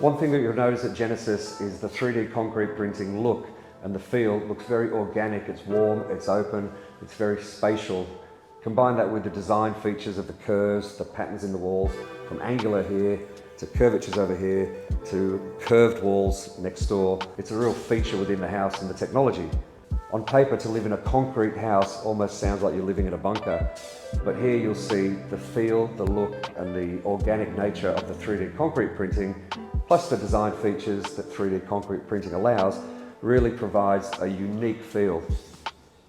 One thing that you'll notice at Genesis is the 3D concrete printing look and the feel looks very organic. It's warm, it's open, it's very spatial. Combine that with the design features of the curves, the patterns in the walls, from angular here to curvatures over here to curved walls next door. It's a real feature within the house and the technology. On paper, to live in a concrete house almost sounds like you're living in a bunker, but here you'll see the feel, the look and the organic nature of the 3D concrete printing, plus the design features that 3D concrete printing allows, really provides a unique feel.